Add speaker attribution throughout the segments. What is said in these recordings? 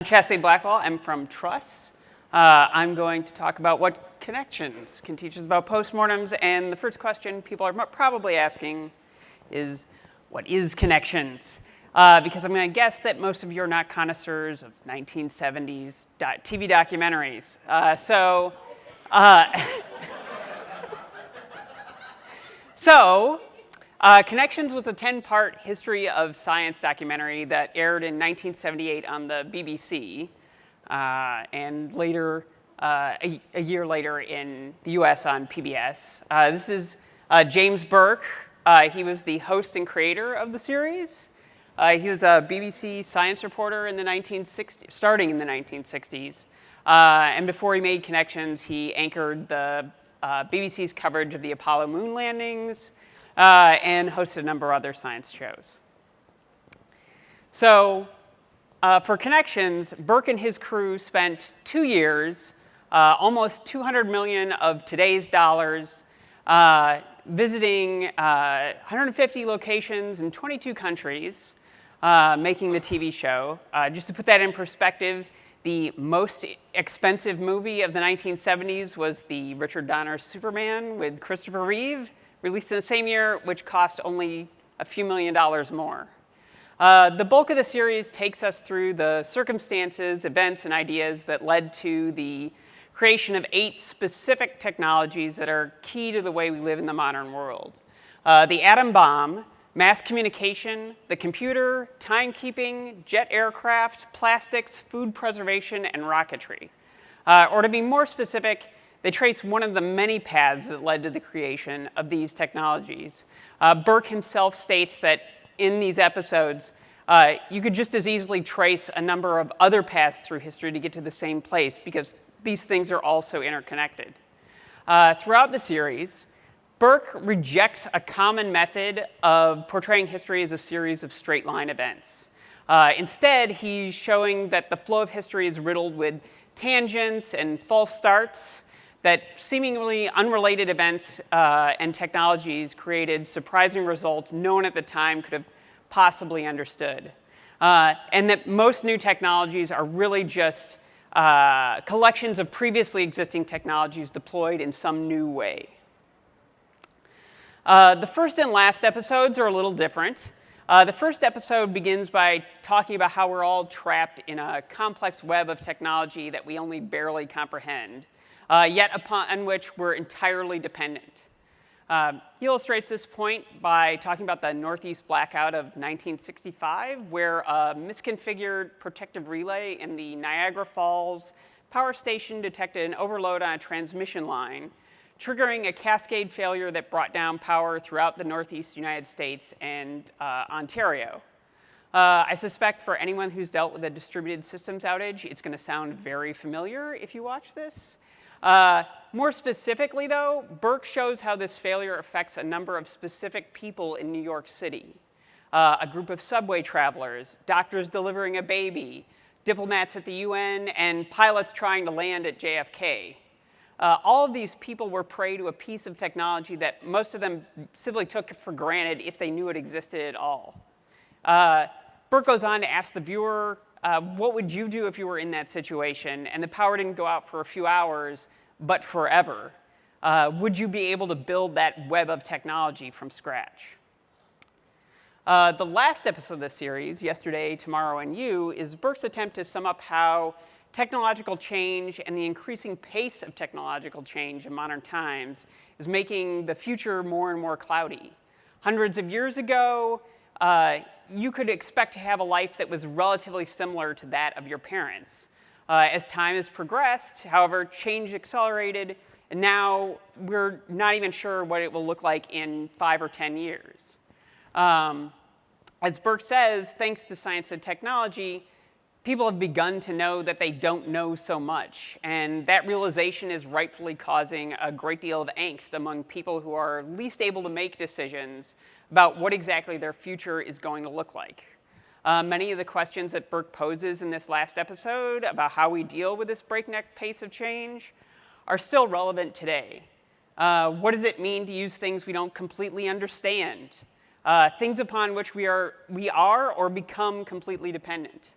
Speaker 1: Chastity Blackwell. I'm from Truss. I'm going to talk about what connections can teach us about postmortems. And the first question people are probably asking is, what is connections? Because I'm going to guess that most of you are not connoisseurs of 1970s TV documentaries. Connections was a 10-part history of science documentary that aired in 1978 on the BBC, and later, a year later in the US on PBS. This is James Burke. He was the host and creator of the series. He was a BBC science reporter in the 1960s, starting in the 1960s. And before he made Connections, he anchored the BBC's coverage of the Apollo moon landings, and hosted a number of other science shows. So for Connections, Burke and his crew spent 2 years, almost 200 million of today's dollars, visiting 150 locations in 22 countries, making the TV show. Just to put that in perspective, the most expensive movie of the 1970s was the Richard Donner Superman with Christopher Reeve, released in the same year, which cost only a few $1 million more. The bulk of the series takes us through the circumstances, events, and ideas that led to the creation of 8 specific technologies that are key to the way we live in the modern world. The atom bomb, mass communication, the computer, timekeeping, jet aircraft, plastics, food preservation, and rocketry. Or to be more specific, they trace one of the many paths that led to the creation of these technologies. Burke himself states that in these episodes, you could just as easily trace a number of other paths through history to get to the same place, because these things are also interconnected. Throughout the series, Burke rejects a common method of portraying history as a series of straight-line events. Instead, he's showing that the flow of history is riddled with tangents and false starts, that seemingly unrelated events and technologies created surprising results no one at the time could have possibly understood. And that most new technologies are really just collections of previously existing technologies deployed in some new way. The first and last episodes are a little different. The first episode begins by talking about how we're all trapped in a complex web of technology that we only barely comprehend, yet upon which we're entirely dependent. He illustrates this point by talking about the Northeast blackout of 1965, where a misconfigured protective relay in the Niagara Falls power station detected an overload on a transmission line, triggering a cascade failure that brought down power throughout the Northeast United States and Ontario. I suspect for anyone who's dealt with a distributed systems outage, it's going to sound very familiar if you watch this. More specifically, though, Burke shows how this failure affects a number of specific people in New York City. A group of subway travelers, doctors delivering a baby, diplomats at the UN, and pilots trying to land at JFK. All of these people were prey to a piece of technology that most of them simply took for granted if they knew it existed at all. Burke goes on to ask the viewer, what would you do if you were in that situation and the power didn't go out for a few hours, but forever? Would you be able to build that web of technology from scratch? The last episode of the series, Yesterday, Tomorrow, and You, is Burke's attempt to sum up how technological change and the increasing pace of technological change in modern times is making the future more and more cloudy. Hundreds of years ago, you could expect to have a life that was relatively similar to that of your parents. As time has progressed, however, change accelerated, and now we're not even sure what it will look like in 5 or 10 years. As Burke says, thanks to science and technology, people have begun to know that they don't know so much, and that realization is rightfully causing a great deal of angst among people who are least able to make decisions about what exactly their future is going to look like. Many of the questions that Burke poses in this last episode about how we deal with this breakneck pace of change are still relevant today. What does it mean to use things we don't completely understand? Things upon which we are or become completely dependent.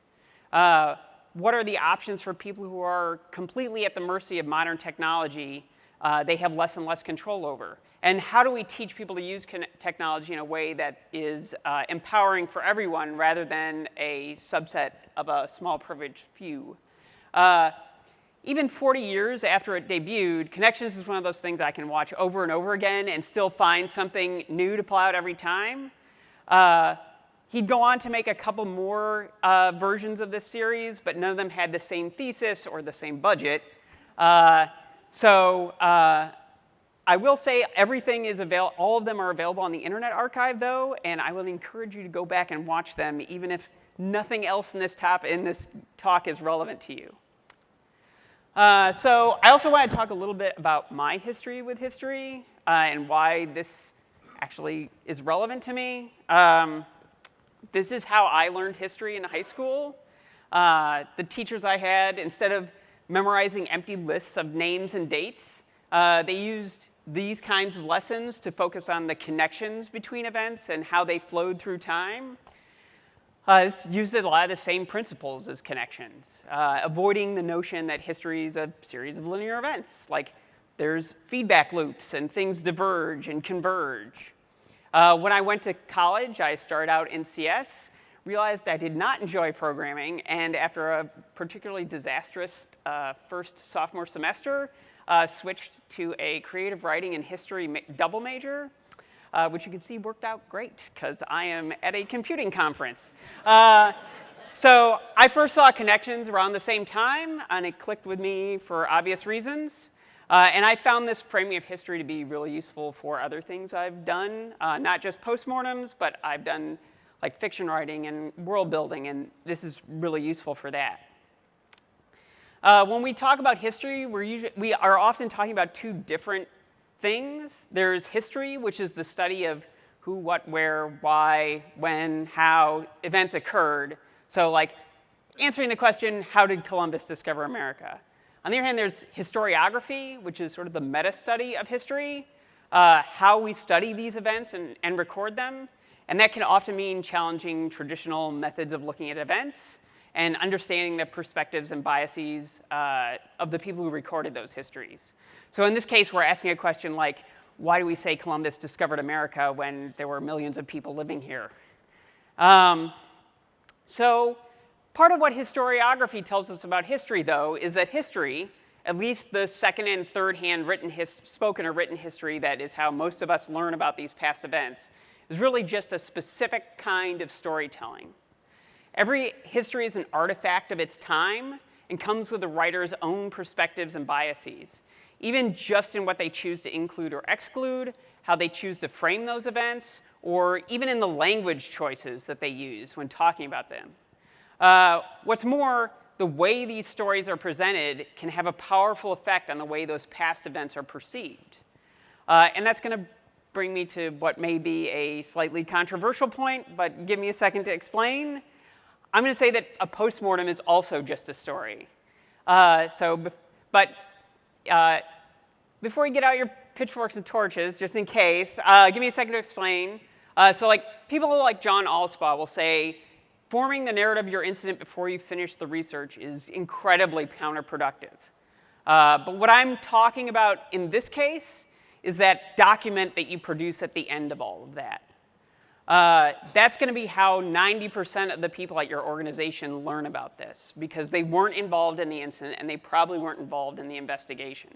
Speaker 1: what are the options for people who are completely at the mercy of modern technology they have less and less control over? And how do we teach people to use technology in a way that is empowering for everyone rather than a subset of a small privileged few? Even 40 years after it debuted, Connections is one of those things I can watch over and over again and still find something new to pull out every time. He'd go on to make a couple more versions of this series, but none of them had the same thesis or the same budget. I will say everything is available. All of them are available on the Internet Archive, though, and I will encourage you to go back and watch them, even if nothing else in this talk is relevant to you. So I also want to talk a little bit about my history with history and why this actually is relevant to me. This is how I learned history in high school. The teachers I had, instead of memorizing empty lists of names and dates, they used these kinds of lessons to focus on the connections between events and how they flowed through time. It's used a lot of the same principles as connections, avoiding the notion that history is a series of linear events. Like there's feedback loops and things diverge and converge. When I went to college, I started out in CS, realized I did not enjoy programming, and after a particularly disastrous first sophomore semester, switched to a creative writing and history double major, which you can see worked out great because I am at a computing conference. So I first saw Connections around the same time, and it clicked with me for obvious reasons. And I found this framing of history to be really useful for other things I've done, not just postmortems, but I've done like fiction writing and world building, and this is really useful for that. When we talk about history, we are often talking about two different things. There's history, which is the study of who, what, where, why, when, how events occurred. So like answering the question, how did Columbus discover America? On the other hand, there's historiography, which is sort of the meta-study of history, how we study these events and record them. And that can often mean challenging traditional methods of looking at events and understanding the perspectives and biases of the people who recorded those histories. So in this case, we're asking a question like, why do we say Columbus discovered America when there were millions of people living here? So part of what historiography tells us about history, though, is that history, at least the second and third hand spoken or written history, that is how most of us learn about these past events, is really just a specific kind of storytelling. Every history is an artifact of its time and comes with the writer's own perspectives and biases, even just in what they choose to include or exclude, how they choose to frame those events, or even in the language choices that they use when talking about them. What's more, the way these stories are presented can have a powerful effect on the way those past events are perceived. And that's going to bring me to what may be a slightly controversial point, but give me a second to explain. I'm going to say that a postmortem is also just a story. Before you get out your pitchforks and torches, just in case, give me a second to explain. So like people like John Allspaw will say, forming the narrative of your incident before you finish the research is incredibly counterproductive. But what I'm talking about in this case is that document that you produce at the end of all of that. That's going to be how 90% of the people at your organization learn about this, because they weren't involved in the incident and they probably weren't involved in the investigation.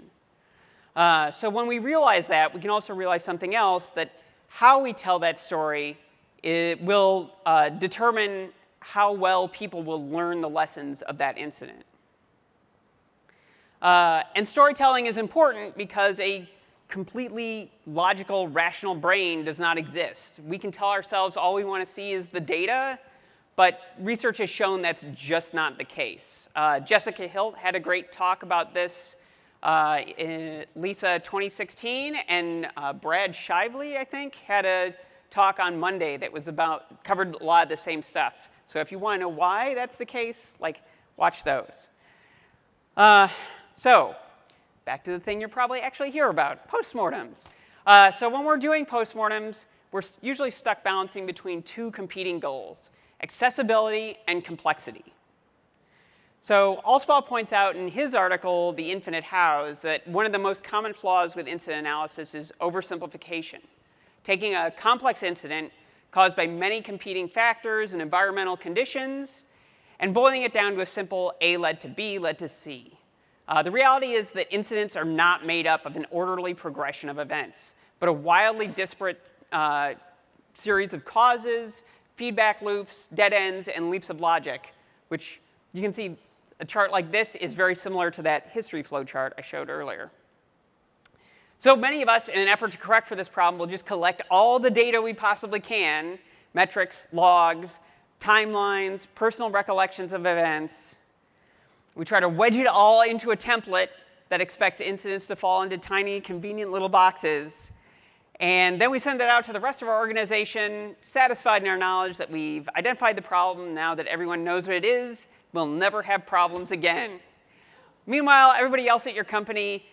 Speaker 1: So when we realize that, we can also realize something else, that how we tell that story will determine how well people will learn the lessons of that incident. And storytelling is important because a completely logical, rational brain does not exist. We can tell ourselves all we want to see is the data, but research has shown that's just not the case. Jessica Hilt had a great talk about this in LISA19, and Brad Shively, I think, had a talk on Monday that was covered a lot of the same stuff. So if you want to know why that's the case, watch those. So back to the thing you're probably actually here about, postmortems. So when we're doing postmortems, we're usually stuck balancing between two competing goals, accessibility and complexity. So Allspaw points out in his article, The Infinite Hows, that one of the most common flaws with incident analysis is oversimplification. Taking a complex incident caused by many competing factors and environmental conditions and boiling it down to a simple A led to B led to C. The reality is that incidents are not made up of an orderly progression of events, but a wildly disparate series of causes, feedback loops, dead ends, and leaps of logic, which you can see a chart like this is very similar to that history flow chart I showed earlier. So many of us, in an effort to correct for this problem, will just collect all the data we possibly can, metrics, logs, timelines, personal recollections of events. We try to wedge it all into a template that expects incidents to fall into tiny, convenient little boxes. And then we send it out to the rest of our organization, satisfied in our knowledge that we've identified the problem. Now that everyone knows what it is, we'll never have problems again. Meanwhile, everybody else at your company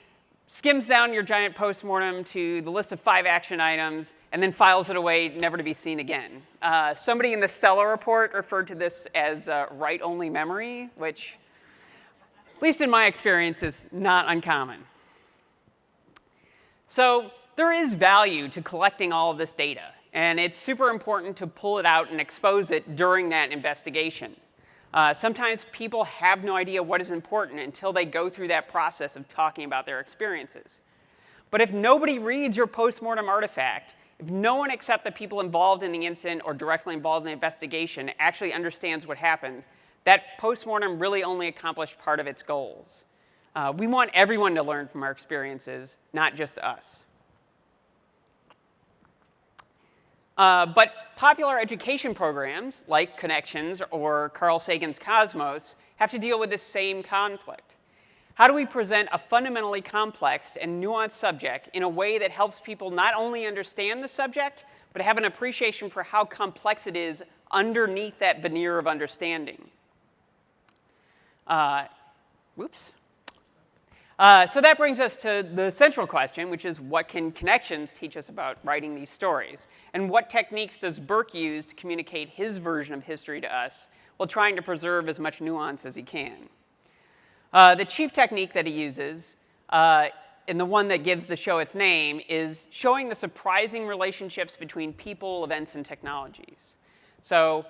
Speaker 1: skims down your giant postmortem to the list of 5 action items and then files it away, never to be seen again. Somebody in the Stella report referred to this as write-only memory, which, at least in my experience, is not uncommon. So there is value to collecting all of this data, and it's super important to pull it out and expose it during that investigation. Sometimes people have no idea what is important until they go through that process of talking about their experiences. But if nobody reads your postmortem artifact, if no one except the people involved in the incident or directly involved in the investigation actually understands what happened, that postmortem really only accomplished part of its goals. We want everyone to learn from our experiences, not just us. But popular education programs, like Connections or Carl Sagan's Cosmos, have to deal with this same conflict. How do we present a fundamentally complex and nuanced subject in a way that helps people not only understand the subject, but have an appreciation for how complex it is underneath that veneer of understanding? So that brings us to the central question, which is what can Connections teach us about writing these stories? And what techniques does Burke use to communicate his version of history to us while trying to preserve as much nuance as he can? The chief technique that he uses, and the one that gives the show its name, is showing the surprising relationships between people, events, and technologies. So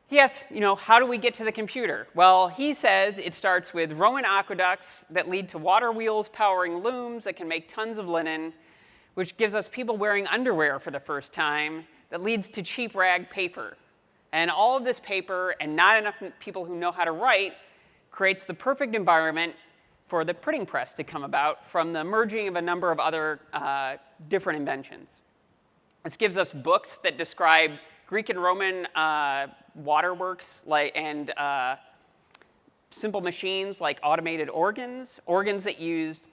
Speaker 1: yes, how do we get to the computer? Well, he says it starts with Roman aqueducts that lead to water wheels powering looms that can make tons of linen, which gives us people wearing underwear for the first time, that leads to cheap rag paper. And all of this paper and not enough people who know how to write creates the perfect environment for the printing press to come about from the merging of a number of other different inventions. This gives us books that describe Greek and Roman waterworks and simple machines like automated organs that used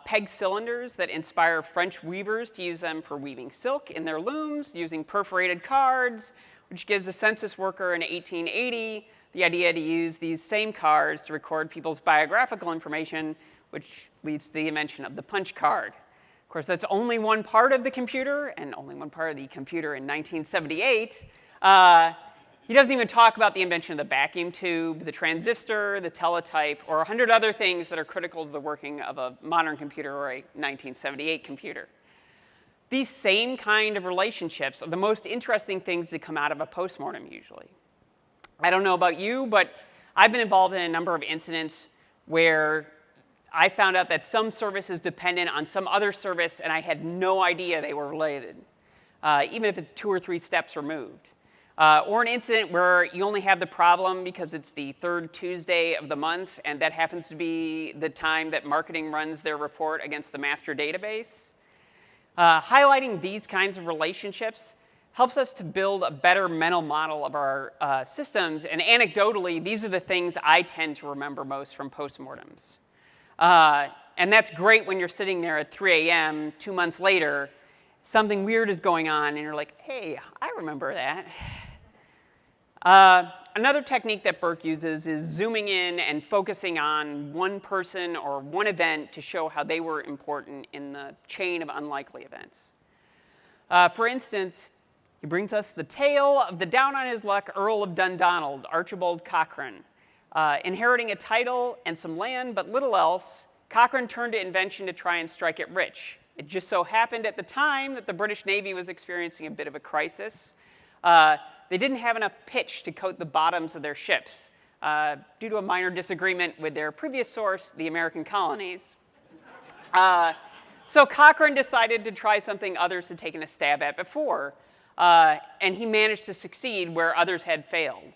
Speaker 1: peg cylinders that inspire French weavers to use them for weaving silk in their looms, using perforated cards, which gives a census worker in 1880 the idea to use these same cards to record people's biographical information, which leads to the invention of the punch card. Of course, that's only one part of the computer, and only one part of the computer in 1978. He doesn't even talk about the invention of the vacuum tube, the transistor, the teletype, or 100 other things that are critical to the working of a modern computer or a 1978 computer. These same kind of relationships are the most interesting things that come out of a postmortem usually. I don't know about you, but I've been involved in a number of incidents where I found out that some service is dependent on some other service, and I had no idea they were related, even if it's 2 or 3 steps removed. Or an incident where you only have the problem because it's the 3rd Tuesday of the month, and that happens to be the time that marketing runs their report against the master database. Highlighting these kinds of relationships helps us to build a better mental model of our systems, and anecdotally, these are the things I tend to remember most from postmortems. And that's great when you're sitting there at 3 a.m. 2 months later, something weird is going on, and you're like, hey, I remember that. Another technique that Burke uses is zooming in and focusing on one person or one event to show how they were important in the chain of unlikely events. For instance, he brings us the tale of the down-on-his-luck Earl of Dundonald, Archibald Cochrane, Inheriting a title and some land, but little else, Cochrane turned to invention to try and strike it rich. It just so happened at the time that the British Navy was experiencing a bit of a crisis. They didn't have enough pitch to coat the bottoms of their ships due to a minor disagreement with their previous source, the American colonies. So Cochrane decided to try something others had taken a stab at before, and he managed to succeed where others had failed.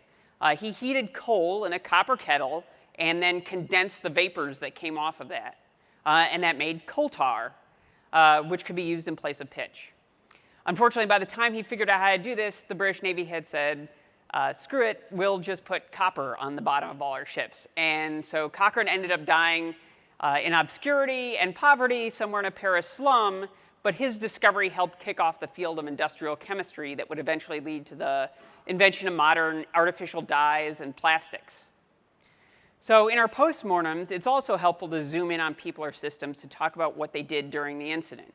Speaker 1: He heated coal in a copper kettle and then condensed the vapors that came off of that. And that made coal tar, which could be used in place of pitch. Unfortunately, by the time he figured out how to do this, the British Navy had said, screw it, we'll just put copper on the bottom of all our ships. And so Cochrane ended up dying in obscurity and poverty somewhere in a Paris slum, but his discovery helped kick off the field of industrial chemistry that would eventually lead to the invention of modern artificial dyes and plastics. So in our postmortems, it's also helpful to zoom in on people or systems to talk about what they did during the incident.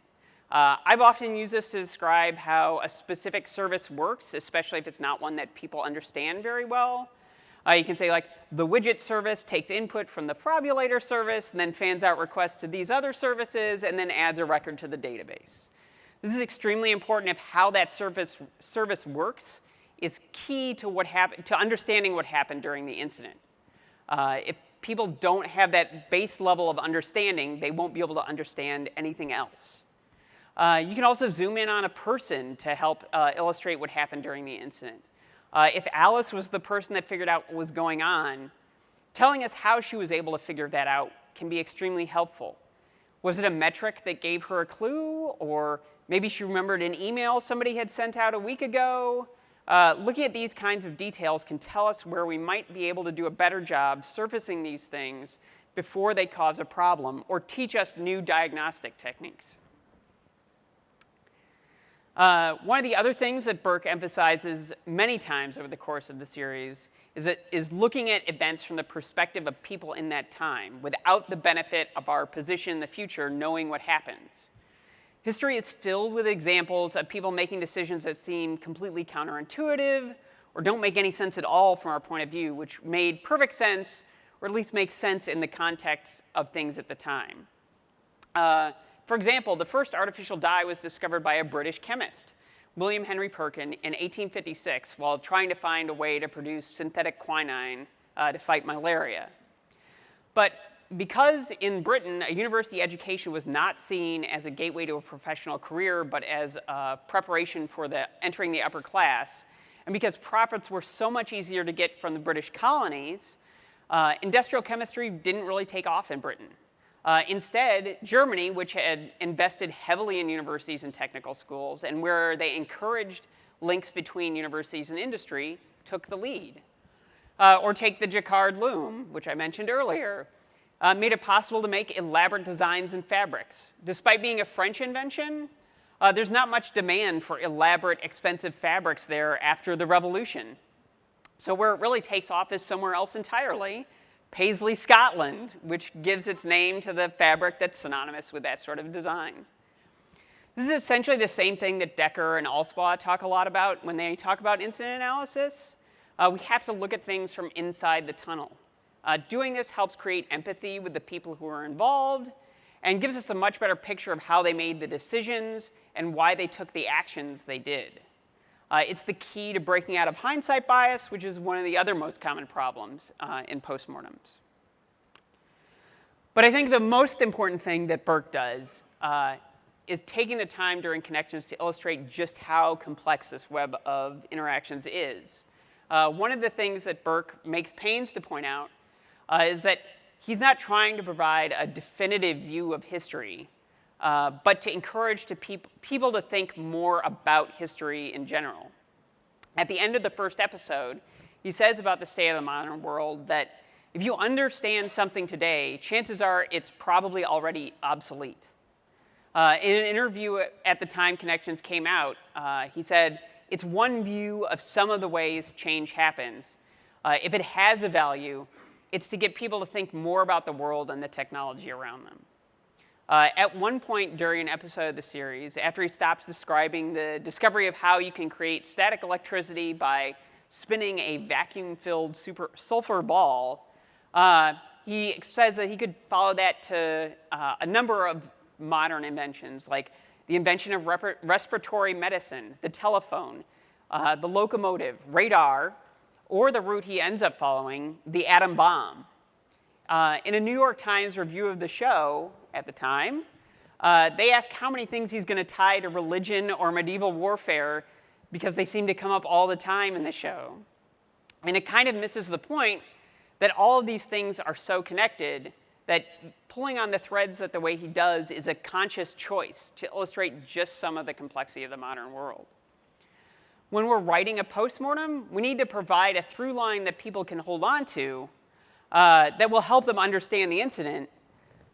Speaker 1: I've often used this to describe how a specific service works, especially if it's not one that people understand very well. You can say, like, the widget service takes input from the frobulator service and then fans out requests to these other services and then adds a record to the database. This is extremely important if how that service works is key to understanding what happened during the incident. If people don't have that base level of understanding, they won't be able to understand anything else. You can also zoom in on a person to help illustrate what happened during the incident. If Alice was the person that figured out what was going on, telling us how she was able to figure that out can be extremely helpful. Was it a metric that gave her a clue? Or maybe she remembered an email somebody had sent out a week ago? Looking at these kinds of details can tell us where we might be able to do a better job surfacing these things before they cause a problem or teach us new diagnostic techniques. One of the other things that Burke emphasizes many times over the course of the series is looking at events from the perspective of people in that time without the benefit of our position in the future knowing what happens. History is filled with examples of people making decisions that seem completely counterintuitive or don't make any sense at all from our point of view, which made perfect sense, or at least make sense in the context of things at the time. For example, the first artificial dye was discovered by a British chemist, William Henry Perkin, in 1856 while trying to find a way to produce synthetic quinine to fight malaria. But because in Britain, a university education was not seen as a gateway to a professional career, but as a preparation for entering the upper class, and because profits were so much easier to get from the British colonies, industrial chemistry didn't really take off in Britain. Instead, Germany, which had invested heavily in universities and technical schools, and where they encouraged links between universities and industry, took the lead. Or take the jacquard loom, which I mentioned earlier. Made it possible to make elaborate designs in fabrics. Despite being a French invention, there's not much demand for elaborate, expensive fabrics there after the Revolution. So where it really takes off is somewhere else entirely, Paisley, Scotland, which gives its name to the fabric that's synonymous with that sort of design. This is essentially the same thing that Decker and Allspaw talk a lot about when they talk about incident analysis. We have to look at things from inside the tunnel. Doing this helps create empathy with the people who are involved and gives us a much better picture of how they made the decisions and why they took the actions they did. It's the key to breaking out of hindsight bias, which is one of the other most common problems in postmortems. But I think the most important thing that Burke does is taking the time during connections to illustrate just how complex this web of interactions is. One of the things that Burke makes pains to point out is that he's not trying to provide a definitive view of history, but to encourage people to think more about history in general. At the end of the first episode, he says about the state of the modern world that if you understand something today, chances are it's probably already obsolete. In an interview at the time Connections came out, he said, "It's one view of some of the ways change happens. If it has a value, it's to get people to think more about the world and the technology around them." At one point during an episode of the series, after he stops describing the discovery of how you can create static electricity by spinning a vacuum-filled sulfur ball, He says that he could follow that to a number of modern inventions, like the invention of respiratory medicine, the telephone, the locomotive, radar, or the route he ends up following, the atom bomb. In a New York Times review of the show at the time, they asked how many things he's going to tie to religion or medieval warfare because they seem to come up all the time in the show. And it kind of misses the point that all of these things are so connected that pulling on the threads that the way he does is a conscious choice to illustrate just some of the complexity of the modern world. When we're writing a postmortem, we need to provide a through line that people can hold on to that will help them understand the incident,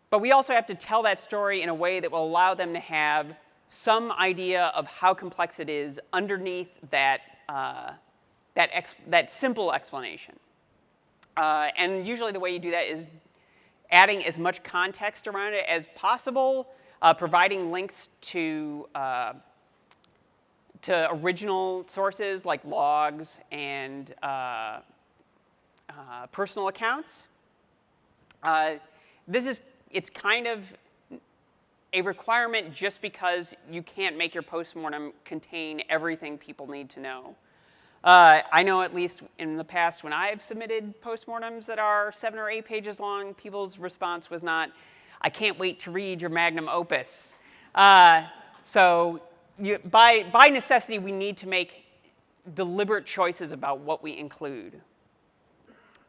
Speaker 1: but we also have to tell that story in a way that will allow them to have some idea of how complex it is underneath that, that simple explanation. And usually the way you do that is adding as much context around it as possible, providing links to original sources like logs and personal accounts. It's kind of a requirement just because you can't make your postmortem contain everything people need to know. I know at least in the past when I've submitted postmortems that are 7 or 8 pages long, people's response was not, I can't wait to read your magnum opus. So by necessity, we need to make deliberate choices about what we include.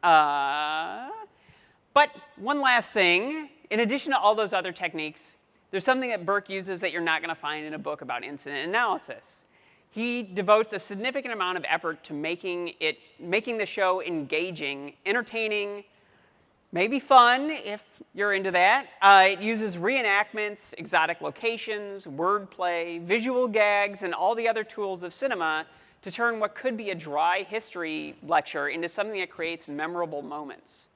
Speaker 1: But one last thing, in addition to all those other techniques, there's something that Burke uses that you're not going to find in a book about incident analysis. He devotes a significant amount of effort to making the show engaging, entertaining, maybe fun if you're into that. It uses reenactments, exotic locations, wordplay, visual gags, and all the other tools of cinema to turn what could be a dry history lecture into something that creates memorable moments.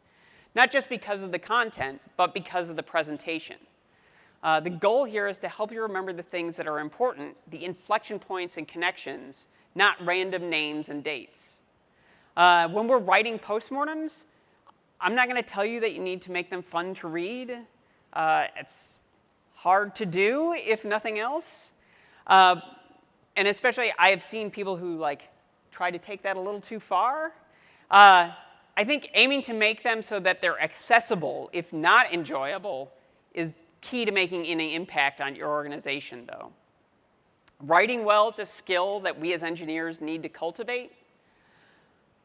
Speaker 1: Not just because of the content, but because of the presentation. The goal here is to help you remember the things that are important, the inflection points and connections, not random names and dates. When we're writing postmortems, I'm not going to tell you that you need to make them fun to read. It's hard to do, if nothing else. And especially, I have seen people who try to take that a little too far. I think aiming to make them so that they're accessible, if not enjoyable, is key to making any impact on your organization, though. Writing well is a skill that we as engineers need to cultivate,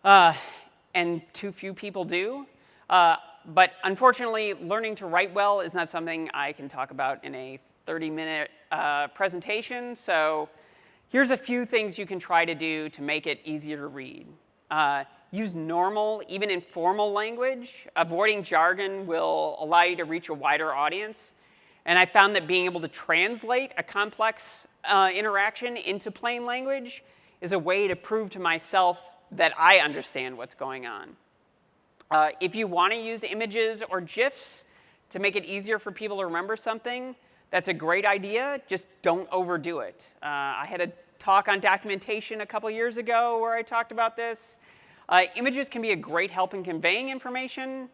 Speaker 1: and too few people do. But unfortunately, learning to write well is not something I can talk about in a 30-minute presentation. So here's a few things you can try to do to make it easier to read. Use normal, even informal language. Avoiding jargon will allow you to reach a wider audience. And I found that being able to translate a complex interaction into plain language is a way to prove to myself that I understand what's going on. If you want to use images or GIFs to make it easier for people to remember something, that's a great idea. Just don't overdo it. I had a talk on documentation a couple years ago where I talked about this. Images can be a great help in conveying information,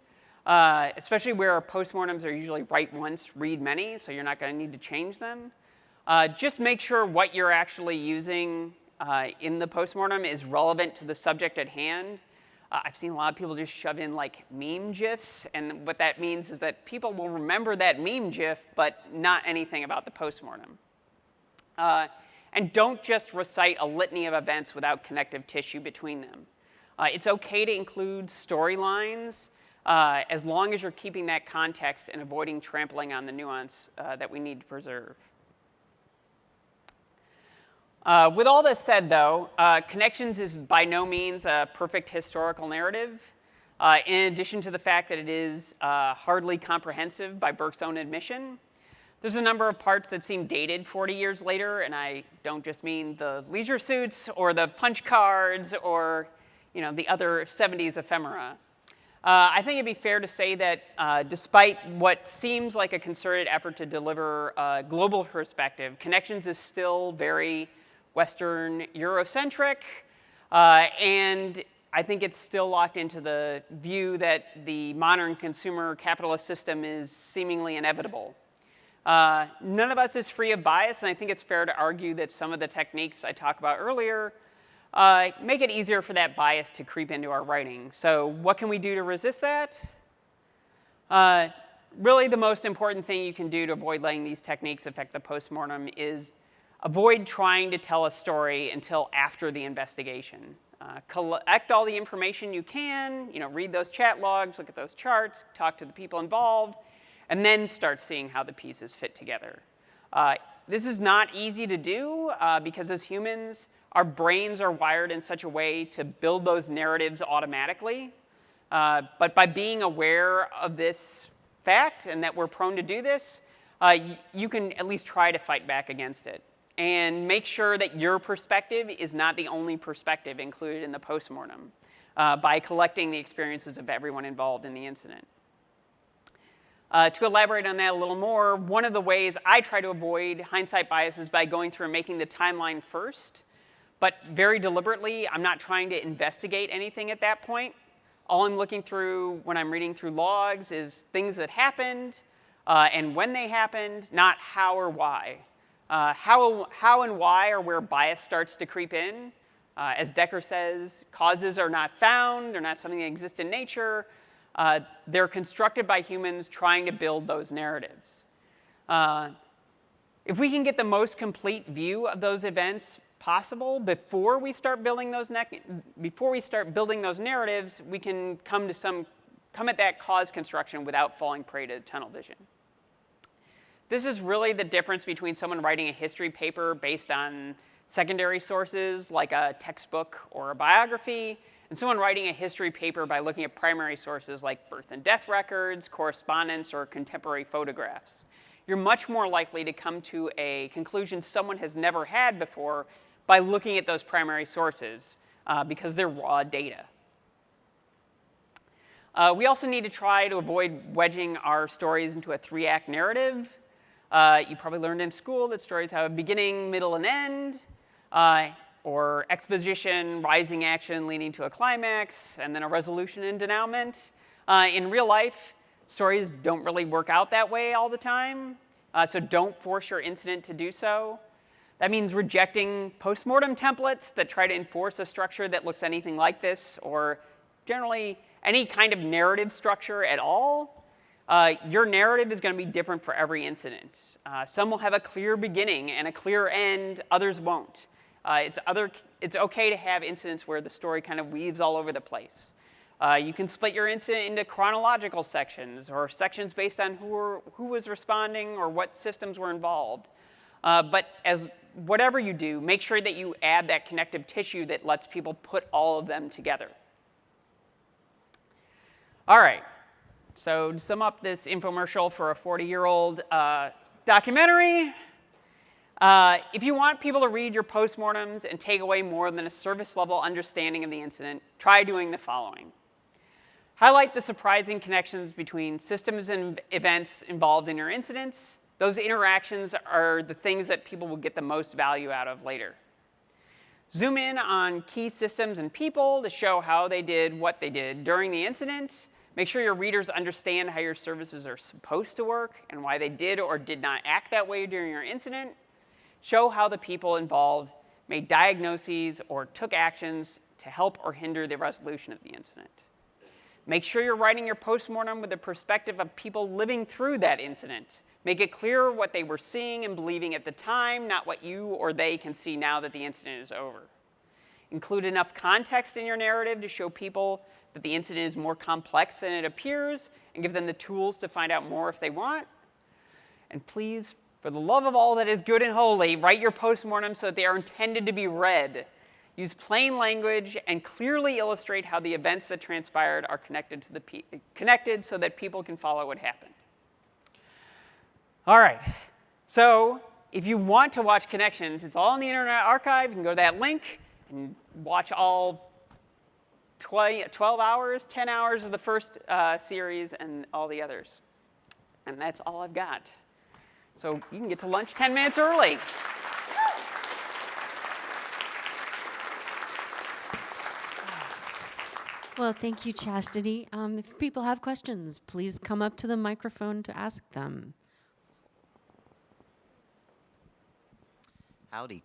Speaker 1: especially where postmortems are usually write once, read many, so you're not going to need to change them. Just make sure what you're actually using in the postmortem is relevant to the subject at hand. I've seen a lot of people just shove in meme GIFs, and what that means is that people will remember that meme GIF, but not anything about the postmortem. And don't just recite a litany of events without connective tissue between them. It's okay to include storylines, as long as you're keeping that context and avoiding trampling on the nuance that we need to preserve. With all this said, though, Connections is by no means a perfect historical narrative. In addition to the fact that it is hardly comprehensive by Burke's own admission, there's a number of parts that seem dated 40 years later, and I don't just mean the leisure suits or the punch cards or the other 70s ephemera. I think it'd be fair to say that despite what seems like a concerted effort to deliver a global perspective, Connections is still very Western Eurocentric, and I think it's still locked into the view that the modern consumer capitalist system is seemingly inevitable. None of us is free of bias, and I think it's fair to argue that some of the techniques I talked about earlier make it easier for that bias to creep into our writing. So what can we do to resist that? Really, the most important thing you can do to avoid letting these techniques affect the postmortem is avoid trying to tell a story until after the investigation. Collect all the information you can, read those chat logs, look at those charts, talk to the people involved, and then start seeing how the pieces fit together. This is not easy to do because as humans, our brains are wired in such a way to build those narratives automatically. But by being aware of this fact and that we're prone to do this, you can at least try to fight back against it. And make sure that your perspective is not the only perspective included in the postmortem by collecting the experiences of everyone involved in the incident. To elaborate on that a little more, one of the ways I try to avoid hindsight bias is by going through and making the timeline first. But very deliberately, I'm not trying to investigate anything at that point. All I'm looking through when I'm reading through logs is things that happened and when they happened, not how or why. How and why are where bias starts to creep in. As Decker says, causes are not found. They're not something that exists in nature. They're constructed by humans trying to build those narratives. If we can get the most complete view of those events possible before we start building those narratives, we can come at that cause construction without falling prey to tunnel vision. This is really the difference between someone writing a history paper based on secondary sources like a textbook or a biography, and someone writing a history paper by looking at primary sources like birth and death records, correspondence, or contemporary photographs. You're much more likely to come to a conclusion someone has never had before by looking at those primary sources because they're raw data. We also need to try to avoid wedging our stories into a three-act narrative. You probably learned in school that stories have a beginning, middle, and end, or exposition, rising action leading to a climax, and then a resolution and denouement. In real life, stories don't really work out that way all the time, so don't force your incident to do so. That means rejecting postmortem templates that try to enforce a structure that looks anything like this, or generally any kind of narrative structure at all. Your narrative is going to be different for every incident. Some will have a clear beginning and a clear end, others won't. It's okay to have incidents where the story kind of weaves all over the place. You can split your incident into chronological sections or sections based on who was responding or what systems were involved. But whatever you do, make sure that you add that connective tissue that lets people put all of them together. All right. So to sum up this infomercial for a 40-year-old documentary, if you want people to read your postmortems and take away more than a surface-level understanding of the incident, try doing the following. Highlight the surprising connections between systems and events involved in your incidents. Those interactions are the things that people will get the most value out of later. Zoom in on key systems and people to show how they did what they did during the incident. Make sure your readers understand how your services are supposed to work and why they did or did not act that way during your incident. Show how the people involved made diagnoses or took actions to help or hinder the resolution of the incident. Make sure you're writing your postmortem with the perspective of people living through that incident. Make it clear what they were seeing and believing at the time, not what you or they can see now that the incident is over. Include enough context in your narrative to show people that the incident is more complex than it appears and give them the tools to find out more if they want. And please, for the love of all that is good and holy, write your postmortem so that they are intended to be read. Use plain language and clearly illustrate how the events that transpired are connected so that people can follow what happened. All right, so if you want to watch Connections, it's all in the Internet Archive. You can go to that link and watch all 12 hours, 10 hours of the first series and all the others. And that's all I've got. So you can get to lunch 10 minutes early.
Speaker 2: Well, thank you, Chastity. If people have questions, please come up to the microphone to ask them.
Speaker 3: Howdy.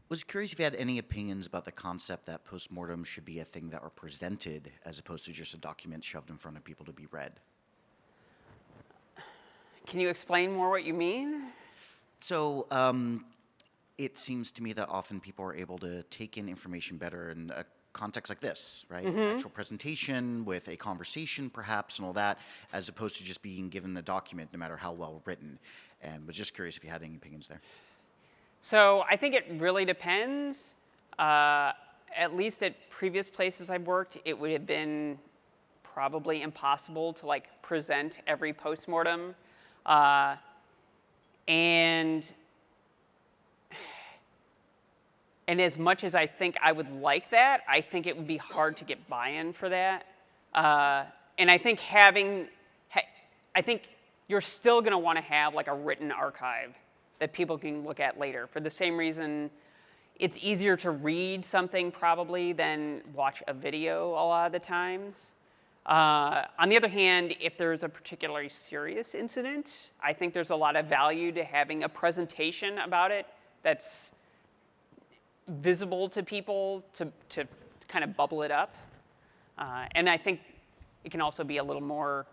Speaker 3: Was curious if you had any opinions about the concept that postmortem should be a thing that are presented as opposed to just a document shoved in front of people to be read.
Speaker 1: Can you explain more what you mean?
Speaker 3: So it seems to me that often people are able to take in information better in a context like this, right? Actual presentation with a conversation perhaps and all that, as opposed to just being given a document no matter how well written. And was just curious if you had any opinions there.
Speaker 1: So I think it really depends. At least at previous places I've worked, it would have been probably impossible to like present every postmortem. And as much as I think I would like that, I think it would be hard to get buy-in for that. And I think I think you're still going to want to have like a written archive that people can look at later. For the same reason, it's easier to read something probably than watch a video a lot of the times. On the other hand, if there's a particularly serious incident, I think there's a lot of value to having a presentation about it that's visible to people to kind of bubble it up. And I think it can also be a little more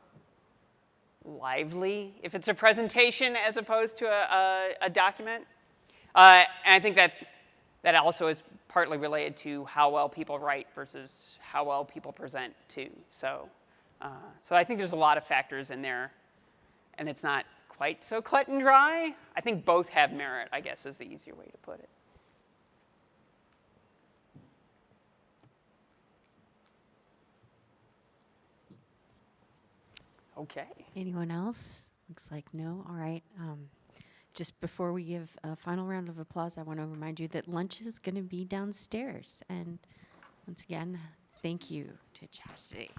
Speaker 1: lively if it's a presentation as opposed to a document. And I think that also is partly related to how well people write versus how well people present too. So I think there's a lot of factors in there, and it's not quite so cut and dry. I think both have merit, I guess, is the easier way to put it. Okay.
Speaker 2: Anyone else? Looks like no. All right. Just before we give a final round of applause, I want to remind you that lunch is going to be downstairs. And once again, thank you to Chastity.